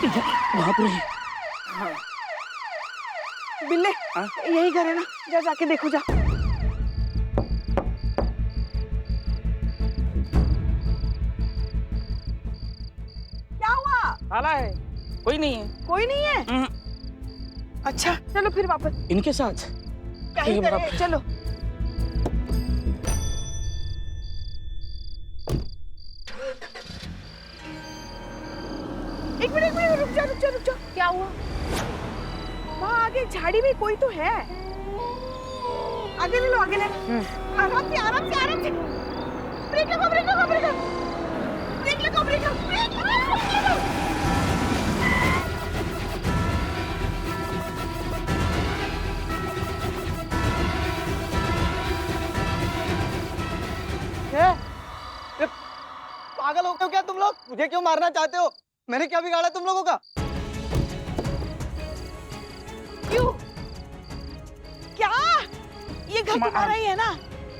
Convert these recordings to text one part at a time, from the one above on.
बाप रे। हाँ। बिल्ले यही घर है ना, जा जाके देखो जा। क्या हुआ? ताला है, कोई नहीं है। कोई नहीं है? अच्छा चलो फिर वापस। इनके साथ क्या ही करें, चलो। एक मिनट रुक जा। क्या हुआ? वहाँ आगे झाड़ी में कोई तो है। आगे ले लो, आगे ले लो। आराम से। ब्रेक लगाओ। पागल हो गए हो क्या तुम लोग? मुझे क्यों मारना चाहते हो? मैंने क्या बिगाड़ा तुम लोगों का? क्यों? क्या? ये घर तुम्हारा ही है ना?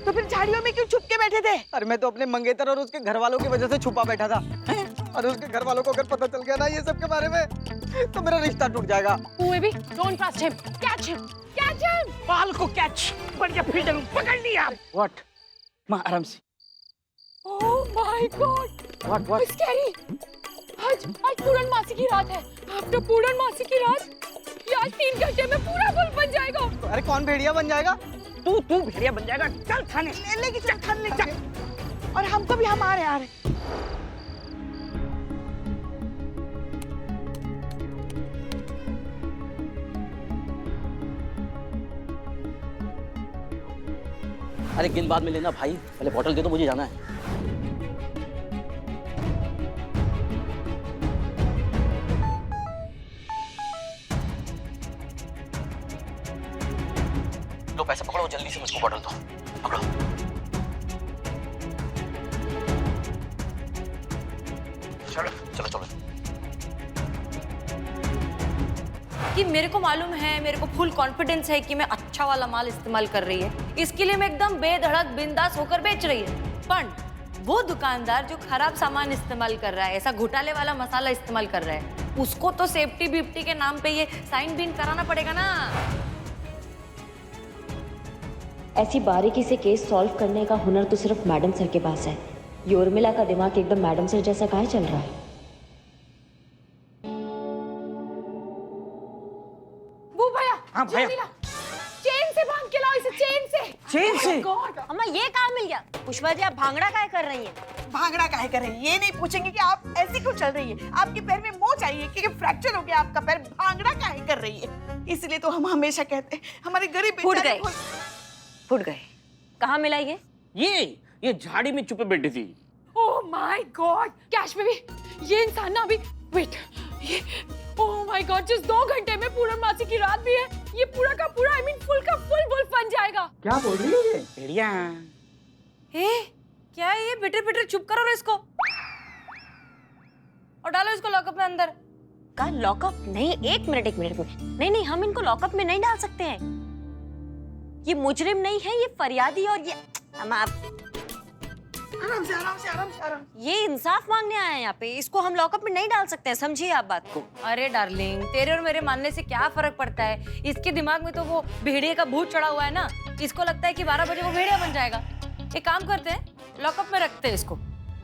तो फिर झाड़ियों में क्यों छुप के बैठे थे? अरे मैं तो अपने मंगेतर और उसके घर वालों की वजह से छुपा बैठा था। और उसके घर वालों को अगर पता चल गया ना ये सब के बारे में, तो मेरा रिश्ता टूट जाएगा। Don't trust him. Catch him. बाल को कैच, बढ़िया फील्डर पकड़ लिया। व्हाट? माँ आराम से। Oh my God. What? Scary. आज पूर्णमासी की रात है। आफ्टर पूर्णमासी की रात, ये आज 3 घंटे में पूरा पुल बन जाएगा। अरे कौन भेड़िया बन जाएगा? तू भेड़िया बन जाएगा। चल थाने। लेके चल थाने ले चल। और हमको भी, हम आ रहे। अरे एक दिन बाद में लेना भाई, पहले बॉटल दे दो, मुझे जाना है। लो पैसे पकड़ो, जल्दी से मुझको बॉटल दो, पकड़ो। चलो। कि मेरे को मालूम है, मेरे को फुल कॉन्फिडेंस है कि मैं अच्छा वाला माल इस्तेमाल कर रही है, इसके लिए मैं एकदम बेधड़क बिंदास होकर बेच रही है। पर वो दुकानदार जो खराब सामान इस्तेमाल कर रहा है, ऐसा घोटाले वाला मसाला इस्तेमाल कर रहा है, उसको तो सेफ्टी बिफ्टी के नाम पे ये साइन बीन कराना पड़ेगा ना। ऐसी बारीकी से केस सॉल्व करने का हुनर तो सिर्फ मैडम सर के पास है। ये उर्मिला का दिमाग एकदम मैडम सर जैसा काहे चल रहा है? हाँ भैया, चेन से बांध के लाओ इसे, चेन से। गॉड, अम्मा ये कहाँ मिल गया? पुष्पा जी आप भांगड़ा काहे कर रही हैं? भांगड़ा काहे कर रही है? ये नहीं पूछेंगे कि आप ऐसी क्यों चल रही है? आपके पैर में मोच आई है क्योंकि फ्रैक्चर हो गया आपका पैर। भांगड़ा काहे कर रही है? इसलिए तो हम हमेशा कहते हैं हमारे गरीब बेचारे फूट गए। कहाँ मिला ये झाड़ी में छुपे बैठी थी। ओह माय गॉड, कैश में भी ये इंसान ना अभी वेट, ये ओह माय गॉड, जस्ट 2 घंटे में पूर्णमासी की रात भी है, ये पूरा का पूरा आई मीन फुल का फुल वुल्फ बन जाएगा। क्या बोल रही है ये? भेड़िया। क्या है ये? बिटर चुप करो रे इसको और डालो इसको लॉकअप में अंदर। का लॉकअप नहीं, एक मिनट नहीं, हम इनको लॉकअप में नहीं डाल सकते हैं। ये मुजरिम नहीं है, ये फरियादी और ये हम आप आराम से। ये इंसाफ मांगने आए हैं यहाँ पे, इसको हम लॉकअप में नहीं डाल सकते हैं, समझिए आप बात को। अरे डार्लिंग, तेरे और मेरे मानने से क्या फर्क पड़ता है? इसके दिमाग में तो वो भेड़िए का भूत चढ़ा हुआ है ना, इसको लगता है कि 12 बजे वो भेड़िया बन जाएगा। एक काम करते हैं, लॉकअप में रखते हैं इसको।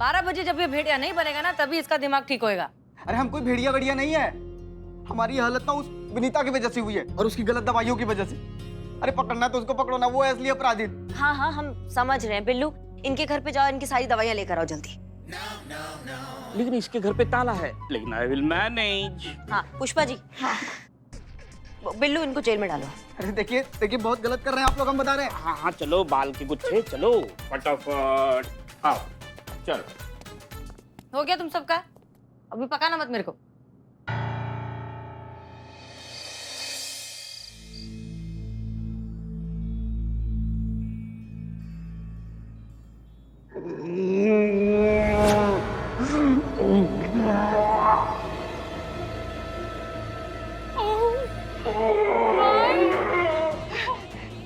12 बजे जब ये भेड़िया नहीं बनेगा ना, तभी इसका दिमाग ठीक होएगा। अरे हम कोई भेड़िया वेड़िया नहीं है। हमारी हालत ना उस विनीता की वजह से हुई है और उसकी गलत दवाइयों की वजह से। अरे पकड़ना तो उसको पकड़ो ना, वो है असली अपराधी। हाँ हम समझ रहे हैं। बिल्लू, इनके घर पे जाओ, इनकी सारी दवाइयाँ लेकर आओ जल्दी। लेकिन इसके घर पे ताला है। लेकिन आई विल मैनेज। हाँ पुष्पा जी, बिल्लू इनको जेल में डालो। अरे देखिए बहुत गलत कर रहे हैं आप लोग, हम बता रहे हैं। हाँ चलो, बाल के गुच्छे, चलो फटाफट आओ, चलो। हो गया तुम सबका? अभी पकाना मत मेरे को।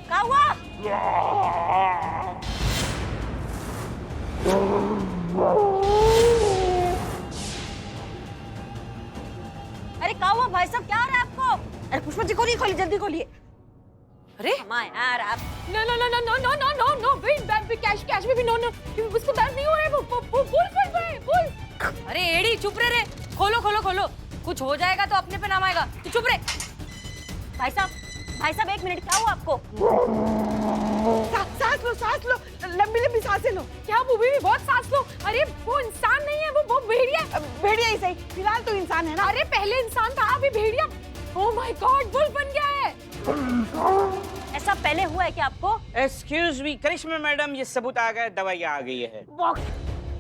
क्या हुआ? क्या हुआ भाई साहब, क्या हो रहा है आपको? अरे पुष्पा जी खोलिए खोलिए, जल्दी खोलिए। अरे माँ यार आप। No no no no no no no no no wait baby, cash cash में भी नो नो, उसको दर्द नहीं हो रहा है, वो बोल बोल। अरे एड़ी चुप रे, खोलो खोलो खोलो, कुछ हो जाएगा तो अपने पे नाम आएगा, तू चुप रे। भाई साहब 1 मिनट, क्या हुआ आपको? सांस लो, लंबी लंबी सांसें लो। क्या वो भी बहुत सांस लो। अरे वो इंसान नहीं है, वो भेड़िया। भेड़िया ही सही, फिलहाल तो इंसान है ना। अरे पहले इंसान था, अभी भेड़िया। ओह माय गॉड, बुल बन गया है। ऐसा पहले हुआ है क्या आपको? एक्सक्यूज मी करिश्मा मैडम, ये सबूत आ गया, दवाई आ गई है।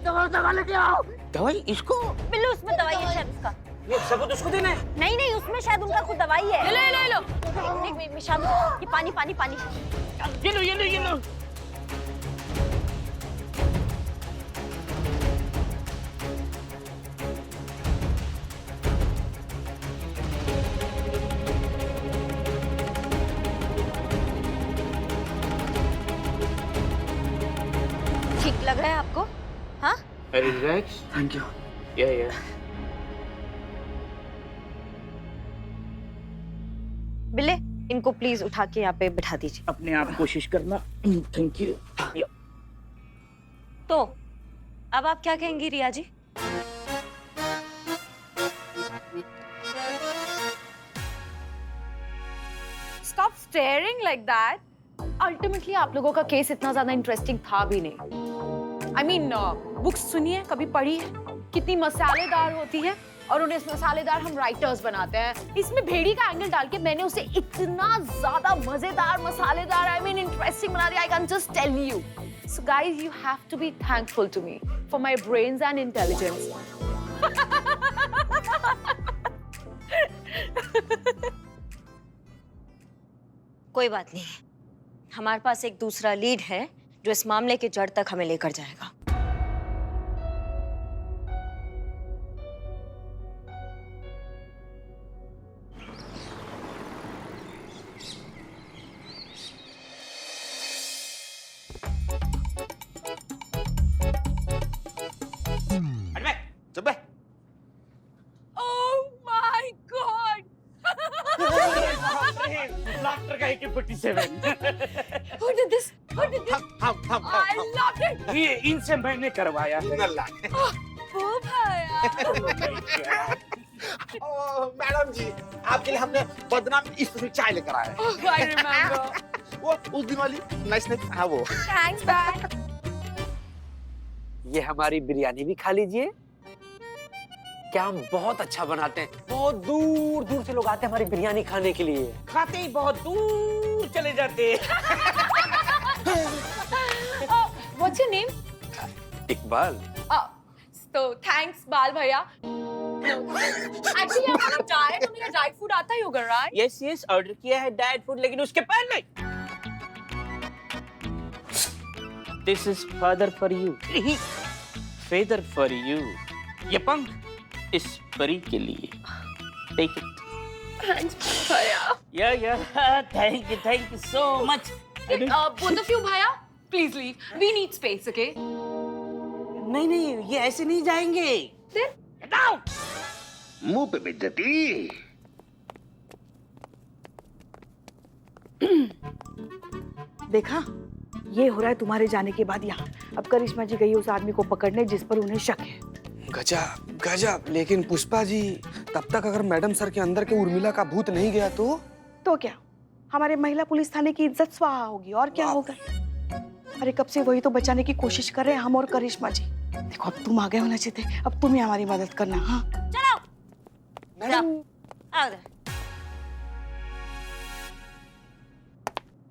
दवा लेके आओ। दवाई इसको? बिल्लू उसमें दवाई है शायद उसका। ये सबूत उसको देना है? नहीं उसमें शायद उनका खुद दवाई है। ले लो। एक मिनट में शाम, ये पानी। ये लो। ठीक लग रहा है आपको? हाँ? रिलैक्स। Thank you. या बिल्ले, इनको प्लीज उठा के यहाँ पे बिठा दीजिए। अपने आप कोशिश करना। Thank you. तो अब आप क्या कहेंगी रिया जी? Stop staring like that. Ultimately आप लोगों का केस इतना ज्यादा इंटरेस्टिंग था भी नहीं। I mean, बुक्स सुनिए, कभी पढ़ी है? कितनी मसालेदार होती है और उन्हें मसालेदार हम राइटर्स बनाते हैं। इसमें भेड़ी का एंगल डाल के मैंने उसे इतना ज्यादा मजेदार, मसालेदार, I mean इंटरेस्टिंग बना दिया। I can just tell you. So guys, you have to be thankful to me for my brains and intelligence. कोई बात नहीं, हमारे पास एक दूसरा लीड है जो इस मामले के जड़ तक हमें लेकर जाएगा। Oh my God! डॉक्टर का AK-47। Who did this? I loved it. ये इनसे मैंने करवाया है। ओ भैया। मैडम जी, आपके लिए हमने बदनाम स्पेशल चाय लेकर आए हैं। Oh, I remember. वो उस दिन वाली नाइस। हाँ वो। Thanks, Dad. ये हमारी बिरयानी भी खा लीजिए। क्या हम बहुत अच्छा बनाते हैं, बहुत दूर दूर से लोग आते हैं हमारी बिरयानी खाने के लिए। खाते ही बहुत दूर चले जाते हैं। What's your name? Iqbal. So thanks, बाल भैया. Actually, हमारा डाइट और मेरा डाइट फूड आता ही होगा, right? यस ऑर्डर किया है डाइट फूड, लेकिन उसके पहले this is father for you, feather for you. ये पंख इस परी के लिए। Take it. Thanks, भैया. या thank you so much. Both of you, भैया, please leave. We need space, okay? नहीं ये ऐसे नहीं जाएंगे। Then? Get out! मुंह पे बेइज्जती। देखा, ये हो रहा है तुम्हारे जाने के बाद यहाँ। अब करिश्मा जी गई उस आदमी को पकड़ने जिस पर उन्हें शक है। गजब। लेकिन पुष्पा जी, तब तक अगर मैडम सर के अंदर के उर्मिला का भूत नहीं गया तो क्या हमारे महिला पुलिस थाने की इज्जत स्वाहा होगी, और क्या होगा। अरे कब से वही तो बचाने की कोशिश कर रहे हैं हम और करिश्मा जी। देखो अब तुम आ गए होना चाहिए थे, अब तुम ही हमारी मदद करना। हाँ चलो मैडम। आओ इधर।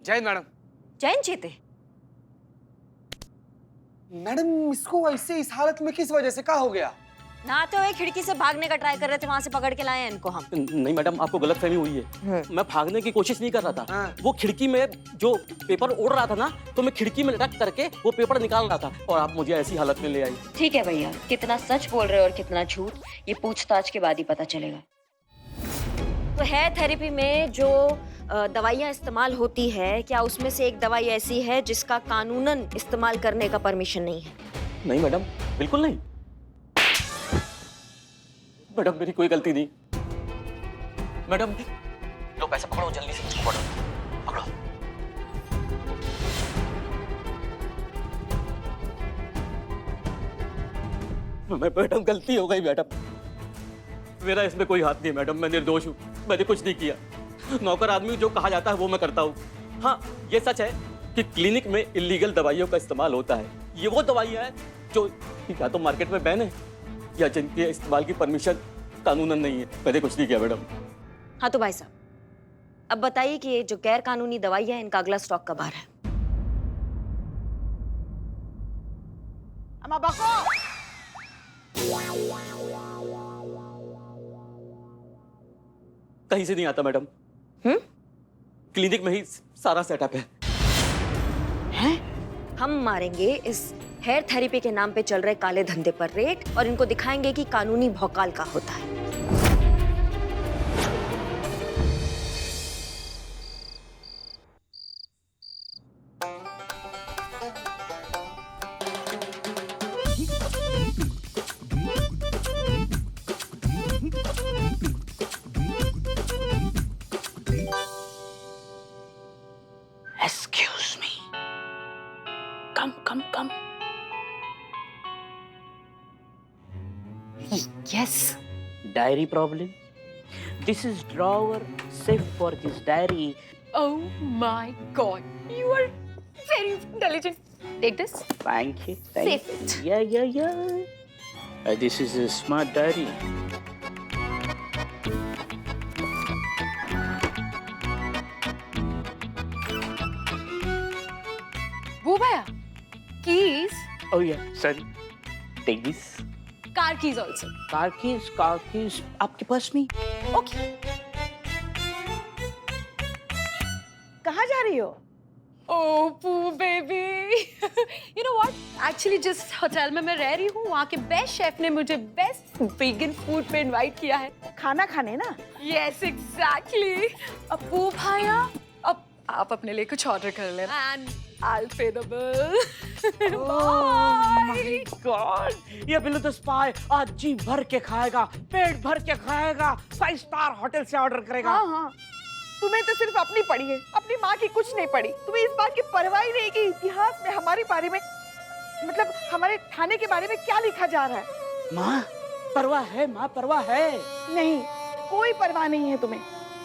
जय मैडम। जैन जीते। मैडम इसको ऐसे इस हालत में किस वजह से, क्या हो गया? नहाते हुए खिड़की से भागने का ट्राई कर रहे थे, वहां से पकड़ के लाए हैं इनको हम। नहीं मैडम, आपको गलतफहमी हुई है। मैं भागने की कोशिश नहीं कर रहा था। हाँ। वो खिड़की में जो पेपर उड़ रहा था ना, तो मैं खिड़की में लटक करके वो पेपर निकाल रहा था और आप मुझे ऐसी हालत में ले आई। ठीक है भैया, कितना सच बोल रहे हो और कितना झूठ, ये पूछताछ के बाद ही पता चलेगा। तो हेयर थेरेपी में जो दवाइयाँ इस्तेमाल होती है, क्या उसमें से एक दवाई ऐसी है जिसका कानूनन इस्तेमाल करने का परमिशन नहीं है? नहीं मैडम, बिल्कुल नहीं। मैडम मेरी कोई गलती नहीं। मैडम लो पैसा पकड़ो जल्दी से, पकड़ो पकड़ो। मैडम गलती हो गई मैडम, मेरा इसमें कोई हाथ नहीं है मैडम, मैं निर्दोष हूँ, मैंने कुछ नहीं किया। नौकर आदमी जो कहा जाता है वो मैं करता हूँ। हाँ ये सच है कि क्लिनिक में इलीगल दवाइयों का इस्तेमाल होता है। ये वो दवाइयाँ हैं जो या तो मार्केट में बैन है या जिनके इस्तेमाल की परमिशन कानूनन नहीं है। मैंने कुछ नहीं किया मैडम। हाँ तो भाई साहब, अब बताइए कि ये जो गैर कानूनी दवाई है इनका अगला स्टॉक कब आ रहा है? अम्मा बको। कहीं से नहीं आता मैडम, क्लिनिक में ही सारा सेटअप है। हम मारेंगे इस हेयर थेरेपी के नाम पे चल रहे काले धंधे पर रेट और इनको दिखाएंगे कि कानूनी भौकाल का होता है। Excuse me. Come. Yes. Diary problem? This is drawer safe for this diary. Oh my God. You are very intelligent. Take this. Thank you. Save it. Yeah. This is a smart diary. वो भैया, keys, Oh yeah, sorry. Take this. car keys also. Car keys आपके पास में? Okay. कहाँ जा रही हो? Oh, Pooh baby. You know what? Actually, जिस hotel में मैं रह रही हूँ, वहाँ के बेस्ट शेफ ने मुझे बेस्ट vegan food पे इनवाइट किया है। खाना खाने ना? Yes, exactly. अब Pooh भैया, अब आप अपने लिए कुछ ऑर्डर कर लेना। And I'll pay the bill. My God! ये बिल्लू द स्पाई आज जी भर के खाएगा, पेट भर के खाएगा, 5 स्टार होटल से ऑर्डर करेगा। हाँ। तुम्हें तो सिर्फ अपनी पड़ी है, अपनी माँ की कुछ नहीं पड़ी। तुम्हें इस बात की परवाह ही नहीं कि इतिहास में हमारे बारे में, मतलब हमारे थाने के बारे में क्या लिखा जा रहा है। माँ परवाह है। नहीं, कोई परवाह नहीं है तुम्हें।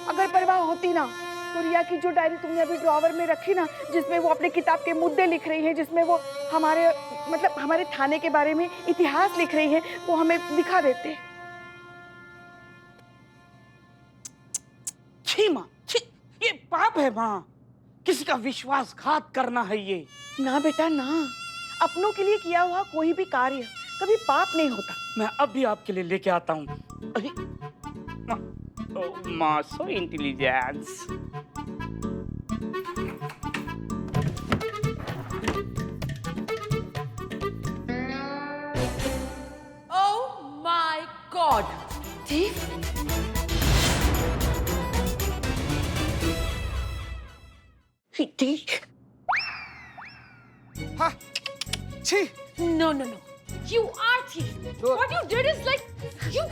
अगर परवाह होती ना तो रिया की जो डायरी तुमने अभी ड्रॉवर में रखी ना, जिसमें वो अपने किताब के मुद्दे लिख रही है, जिसमें वो हमारे थाने के बारे में इतिहास लिख रही है, वो हमें दिखा देते। छी माँ, छी, ये पाप है माँ, किसी का विश्वासघात करना है ये। ना बेटा ना, अपनों के लिए किया हुआ कोई भी कार्य कभी पाप नहीं होता। मैं अभी आपके लिए लेके आता हूँ। माँ सो intelligence. Oh my God. Thief? हाँ, छी। No. You are thief. What you did is like you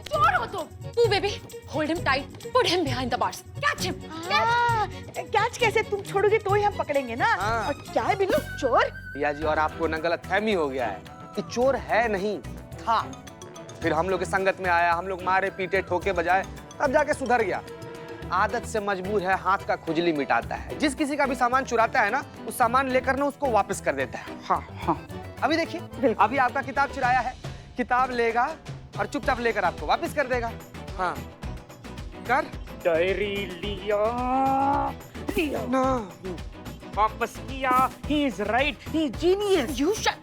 चोर हो तुम. Pooh baby, hold him tight. Put him behind the bars. Catch him. Catch कैसे? तुम छोड़ोगे तो ही हम पकड़ेंगे ना। और क्या है बिल्लू, चोर? भैया जी, और आपको ना गलतफहमी हो गया है कि चोर है नहीं था। फिर हम लोग की संगत में आया, हम लोग मारे पीटे ठोके बजाए, तब जाके सुधर गया। आदत से मजबूर है, हाथ का खुजली मिटाता है। जिस किसी का भी सामान चुराता है ना, उस सामान लेकर ना उसको वापस कर देता है। हाँ। अभी देखिए, अभी आपका किताब चुराया है, किताब लेगा और चुपचाप लेकर आपको वापस कर देगा। हाँ, कर। डायरी लिया ना, वापस किया। He is right. He is genius. You shut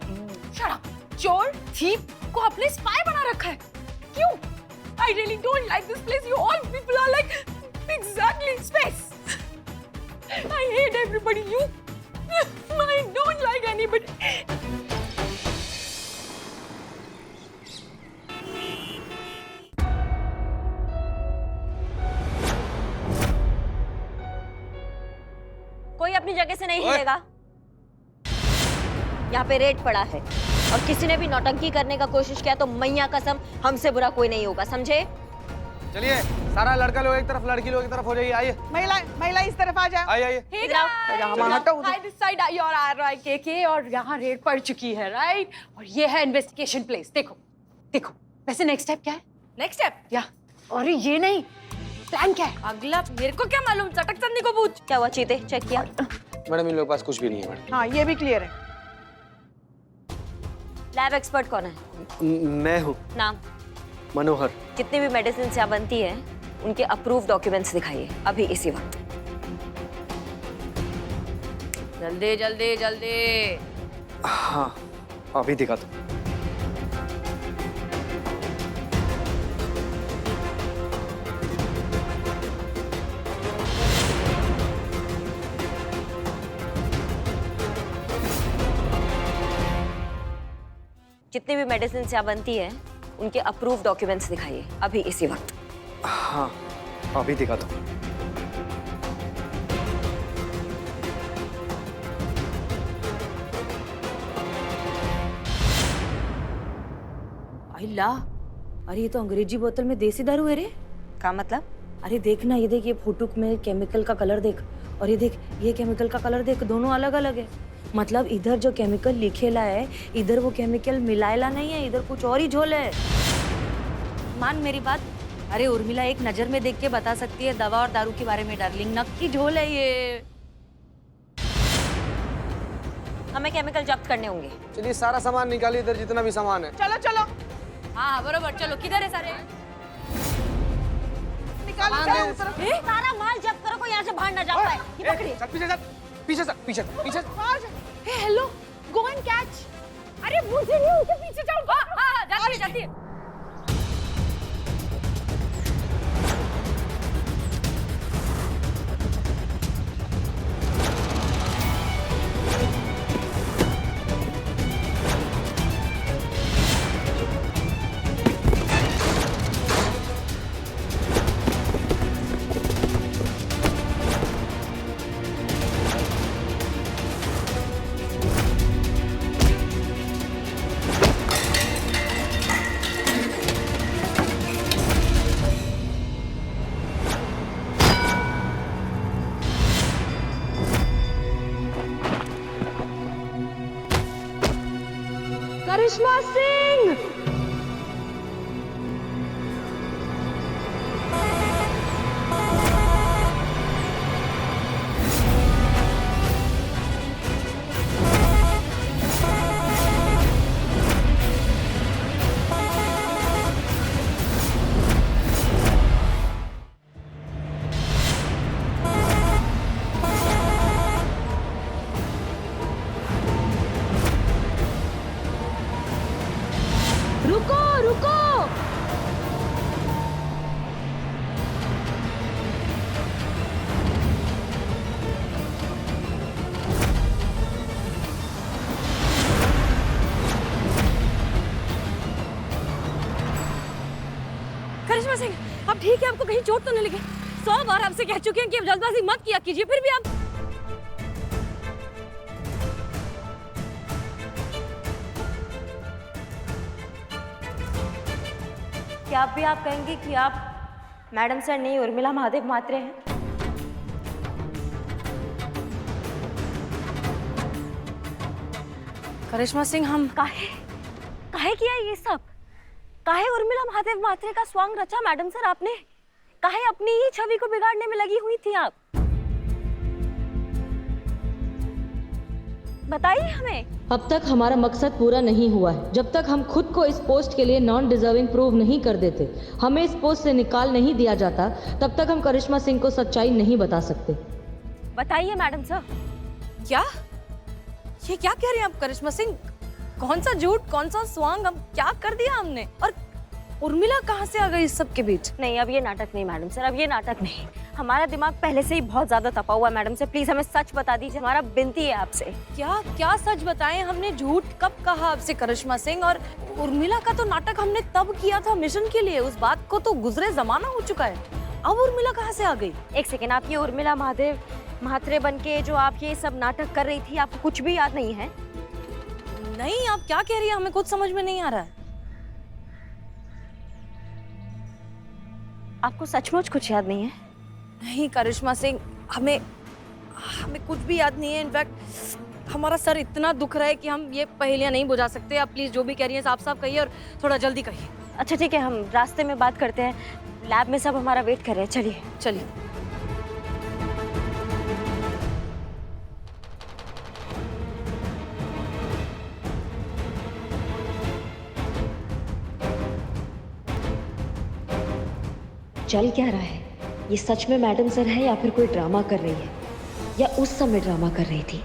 up. चोर, thief को अपने स्पाई बना रखा है. क्यों? I really don't like this place. You all people are like exactly space. I hate everybody. I don't like anybody. कोई अपनी जगह से नहीं हिलेगा। यहाँ पे रेड पड़ा है और किसी ने भी नौटंकी करने का कोशिश किया तो मैया कसम हमसे बुरा कोई नहीं होगा, समझे? चलिए सारा लड़का लोग एक तरफ, लड़की लोग एक तरफ हो जाइए। आइए महिला इस तरफ आ जाओ। आइए आइए। Hey इधर आओ, हटो उधर। Hi, this side your RIKK और यहाँ रेड पड़ चुकी है, राइट? और ये है इन्वेस्टिगेशन प्लेस। देखो, देखो। वैसे नेक्स्ट स्टेप क्या है? नेक्स्ट स्टेप या अरे ये नहीं, प्लान क्या है? अगला मेरे को क्या मालूम, चटक चंदी को पूछ। क्या हुआ चीते, चेक किया? मैडम इन लोगों के पास कुछ भी नहीं है मैडम। हाँ, ये भी क्लियर है। लैब एक्सपर्ट कौन है? मैं हूँ नाम? मनोहर। जितनी भी मेडिसिन यहाँ बनती है उनके अप्रूव डॉक्यूमेंट्स दिखाइए अभी इसी वक्त। जल्दी जल्दी जल्दी। हाँ अभी दिखा दो। जितनी भी मेडिसिन यहाँ बनती है उनके अप्रूव डॉक्यूमेंट्स दिखाइए अभी इसी वक्त। हाँ अभी दिखा दो। अल्ला, अरे ये तो अंग्रेजी बोतल में देसी दारू है रे। क्या मतलब? अरे देख ना, ये देख, ये फोटो में केमिकल का कलर देख, और ये देख ये केमिकल का कलर देख, दोनों अलग अलग है। मतलब इधर जो केमिकल लिखेला है, इधर वो केमिकल मिलाएला नहीं है, इधर कुछ और ही झोल है। मान मेरी बात। अरे उर्मिला एक नजर में देख के बता सकती है दवा और दारू के बारे में डार्लिंग, नक्की झोल है ये। हमें केमिकल जब्त करने होंगे। चलिए सारा सामान निकालिए, इधर जितना भी सामान है। चलो चलो, हाँ बरोबर, चलो किधर है सारे? निकालो, चलो उस तरफ। सारा माल जब्त करो, कोई यहाँ से बाहर ना जा पाए। ये पकड़िए। चल पीछे चल, पीछे चल, पीछे पीछे। हे हेलो, गो एंड कैच। अरे मुझे नहीं, उनके पीछे जाओ। हाँ जाती है जाती है। करिश्मा सिंह। रुको रुको। करिश्मा सिंह, अब ठीक है, आपको कहीं चोट तो नहीं लगी? 100 बार आपसे कह चुके हैं कि अब जल्दबाजी मत किया कीजिए, फिर भी आप। क्या आप भी आप कहेंगे कि आप मैडम सर नहीं उर्मिला महादेव मात्रे हैं? करिश्मा सिंह, हम काहे किया ये सब? काहे उर्मिला महादेव मात्रे का स्वांग रचा मैडम सर आपने? काहे अपनी ही छवि को बिगाड़ने में लगी हुई थी आप? बताइए हमें। अब तक हमारा मकसद पूरा नहीं हुआ है। जब तक हम खुद को इस पोस्ट के लिए नॉन डिजर्विंग प्रूव नहीं कर देते, हमें इस पोस्ट से निकाल नहीं दिया जाता, तब तक हम करिश्मा सिंह को सच्चाई नहीं बता सकते। बताइए मैडम सर। क्या? ये क्या कह रही हैं आप करिश्मा सिंह? कौन सा झूठ, कौन सा स्वांग, अब क्या कर दिया हमने? और उर्मिला कहाँ से आ गई इस सब के बीच? नहीं, अब ये नाटक नहीं मैडम सर, अब ये नाटक नहीं। हमारा दिमाग पहले से ही बहुत ज्यादा तपा हुआ है मैडम सर, प्लीज हमें सच बता दीजिए, हमारा विनती है आपसे। क्या क्या सच बताएं? हमने झूठ कब कहा आपसे करिश्मा सिंह? और उर्मिला का तो नाटक हमने तब किया था मिशन के लिए, उस बात को तो गुजरे जमाना हो चुका है। अब उर्मिला कहाँ से आ गई? एक सेकेंड, आप ये उर्मिला महादेव महात्रे बन के जो आप ये सब नाटक कर रही थी, आपको कुछ भी याद नहीं है? नहीं, आप क्या कह रही हैं? हमें कुछ समझ में नहीं आ रहा है। आपको सचमुच कुछ याद नहीं है? नहीं करिश्मा सिंह, हमें हमें कुछ भी याद नहीं है। इनफैक्ट हमारा सर इतना दुख रहा है कि हम ये पहेलियां नहीं बुझा सकते। आप प्लीज जो भी कह रही हैं साफ साफ कहिए और थोड़ा जल्दी कहिए। अच्छा ठीक है, हम रास्ते में बात करते हैं। लैब में सब हमारा वेट कर रहे हैं, चलिए। चलिए। चल क्या रहा है? ये सच में मैडम सर है या फिर कोई ड्रामा कर रही है, या उस समय ड्रामा कर रही थी?